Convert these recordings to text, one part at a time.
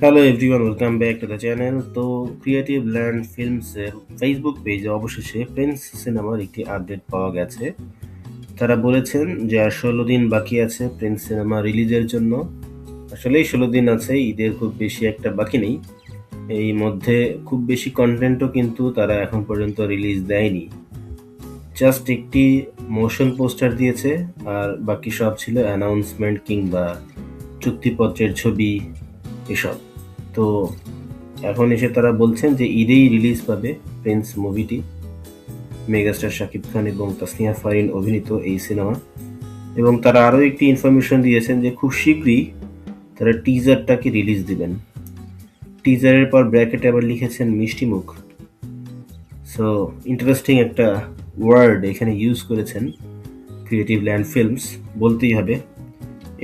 Hello everyone, welcome back to the channel. তো creative land ফিল্মসের Facebook পেজে অবশেষে Prince সিনেমার একটি আপডেট পাওয়া গেছে। তারা বলেছেন যে আর 16 দিন বাকি আছে প্রিন্স সিনেমা রিলিজের জন্য। আসলেই 16 দিন আছে, ঈদের খুব বেশি একটা বাকি নেই। এই মধ্যে খুব বেশি কন্টেন্টও কিন্তু তারা এখন পর্যন্ত রিলিজ দেয়নি। জাস্ট একটি মোশন পোস্টার দিয়েছে, আর বাকি সব ছিল অ্যানাউন্সমেন্ট কিংবা চুক্তিপত্রের ছবি এসব। তো এখন এসে তারা বলছেন যে ঈদেই রিলিজ পাবে প্রিন্স মুভিটি। মেগাস্টার শাকিব খান এবং তাসনিয়া ফারিন অভিনীত এই সিনেমা। এবং তারা আরও একটি ইনফরমেশন দিয়েছেন যে খুব শীঘ্রই তারা টিজারটাকে রিলিজ দিবেন। টিজারের পর ব্র্যাকেটে আবার লিখেছেন মিষ্টি মুখ। সো ইন্টারেস্টিং একটা ওয়ার্ড এখানে ইউজ করেছেন ক্রিয়েটিভ ল্যান্ড ফিল্মস, বলতেই হবে।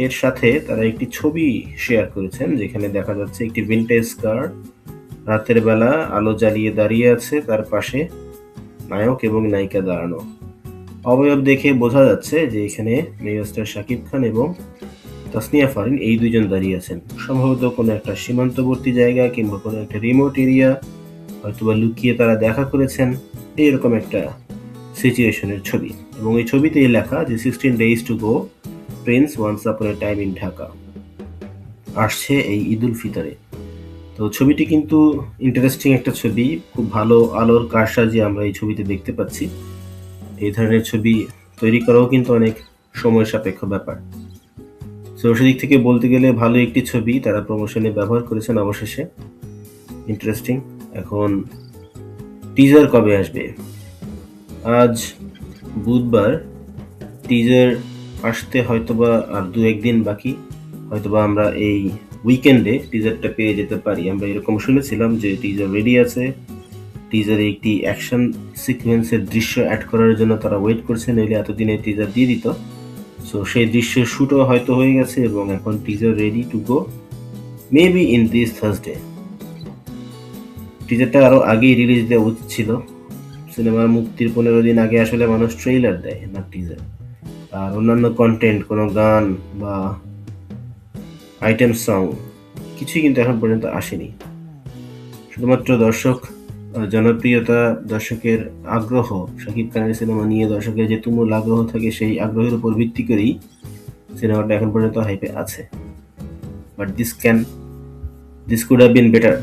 এর সাথে তারা একটি ছবি শেয়ার করেছেন যেখানে দেখা যাচ্ছে একটি ভিনটেজ কার রাতের বেলা আলো জ্বালিয়ে দাঁড়িয়ে আছে, তার পাশে নায়ক এবং নায়িকা দাঁড়ানো। অবয়ব দেখে বোঝা যাচ্ছে যে এখানে মেগাস্টার শাকিব খান এবং তাসনিয়া ফারিন এই দুজন দাঁড়িয়ে আছেন। সম্ভবত কোনো একটা সীমান্তবর্তী জায়গা কিংবা কোনো একটা রিমোট এরিয়া, হয়তোবা লুকিয়ে তারা দেখা করেছেন, এইরকম একটা সিচুয়েশনের ছবি। এবং এই ছবিতেই লেখা যে 16 days to go, prince once upon a time in Dhaka আসছে এই ঈদ উল ফিতরে। তো ছবিটি কিন্তু ইন্টারেস্টিং একটা ছবি, খুব ভালো আলোর কারসাজি আমরা এই ছবিতে দেখতে পাচ্ছি। এই ধরনের ছবি তৈরি করাও কিন্তু অনেক সময় সাপেক্ষ ব্যাপার। তো সেদিক থেকে বলতে গেলে ভালো একটি ছবি তারা প্রমোশনে ব্যবহার করেছেন অবশেষে। ইন্টারেস্টিং। এখন টিজার কবে আসবে? আজ বুধবার, টিজার আসতে হয়তোবা আর 2-1 দিন বাকি। হয়তোবা আমরা এই উইকেন্ডে টিজারটা পেয়ে যেতে পারি। আমরা এরকম শুনেছিলাম যে টিজার রেডি আছে, টিজারে একটি অ্যাকশন সিকোয়েন্সের দৃশ্য অ্যাড করার জন্য তারা ওয়েট করছে, নইলে এতদিনে টিজার দিয়ে দিত। সো সেই দৃশ্যের শ্যুটও হয়তো হয়ে গেছে এবং এখন teaser ready to go, maybe in this Thursday. টিজারটা আরও আগেই রিলিজ দেওয়া উচিত ছিল। সিনেমার মুক্তির 15 দিন আগে আসলে মানুষ ট্রেইলার দেয়, না টিজার। আর অন্যান্য কন্টেন্ট, কোনো গান বা আইটেম সং কিছুই কিন্তু এখন পর্যন্ত আসেনি। শুধুমাত্র জনপ্রিয়তা, দর্শকের আগ্রহ, শাকিব খানের সিনেমা নিয়ে দর্শকের যে তুমুল আগ্রহ থাকে, সেই আগ্রহের উপর ভিত্তি করেই সিনেমাটা এখন পর্যন্ত হাইপে আছে। But this could have been better.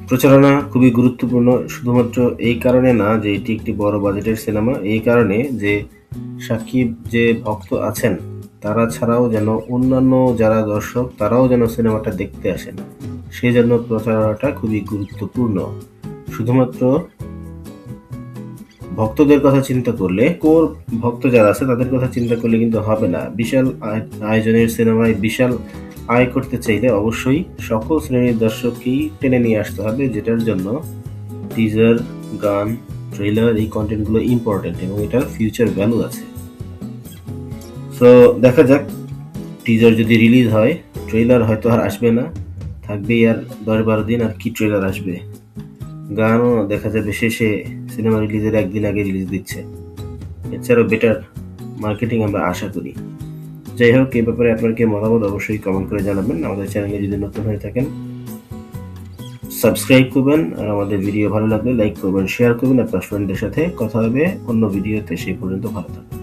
প্রচারণা খুবই গুরুত্বপূর্ণ, শুধুমাত্র এই কারণে না যে এটি একটি বড় বাজেটের সিনেমা, এই কারণে যে শাকিব যে ভক্ত আছেন তারা ছাড়াও যেন অন্যান্য যারা দর্শক তারাও যেন সিনেমাটা দেখতে আসেন, সেই জন্য প্রচারণাটা খুবই গুরুত্বপূর্ণ। শুধুমাত্র ভক্তদের কথা চিন্তা করলে, কোর ভক্ত যারা আছে তাদের কথা চিন্তা করলে কিন্তু হবে না। বিশাল আয়োজনের সিনেমায় বিশাল আয় করতে চাইলে অবশ্যই সকল শ্রেণীর দর্শককেই টেনে নিয়ে আসতে হবে, যেটার জন্য টিজার, গান, ট্রেলার, এই কন্টেন্টগুলো ইম্পর্টেন্ট এবং এটার ফিউচার ভ্যালু আছে। সো দেখা যাক, টিজার যদি রিলিজ হয়, ট্রেলার হয়তো আর আসবে না, থাকবেই আর 10-12 দিন, আর কি ট্রেলার আসবে। গানও দেখা যাবে শেষে সিনেমা রিলিজের 1 দিন আগে রিলিজ দিচ্ছে। এছাড়াও বেটার মার্কেটিং আমরা আশা করি। যাই হোক, এই ব্যাপারে আপনার কি মতামত অবশ্যই কমেন্ট করে জানাবেন। আমাদের চ্যানেলে যদি নতুন হয়ে থাকেন সাবস্ক্রাইব করবেন, আর আমাদের ভিডিও ভালো লাগলে লাইক করবেন, শেয়ার করবেন আপনার ফ্রেন্ডদের সাথে। কথা হবে অন্য ভিডিওতে, সেই পর্যন্ত ভালো থাকবেন।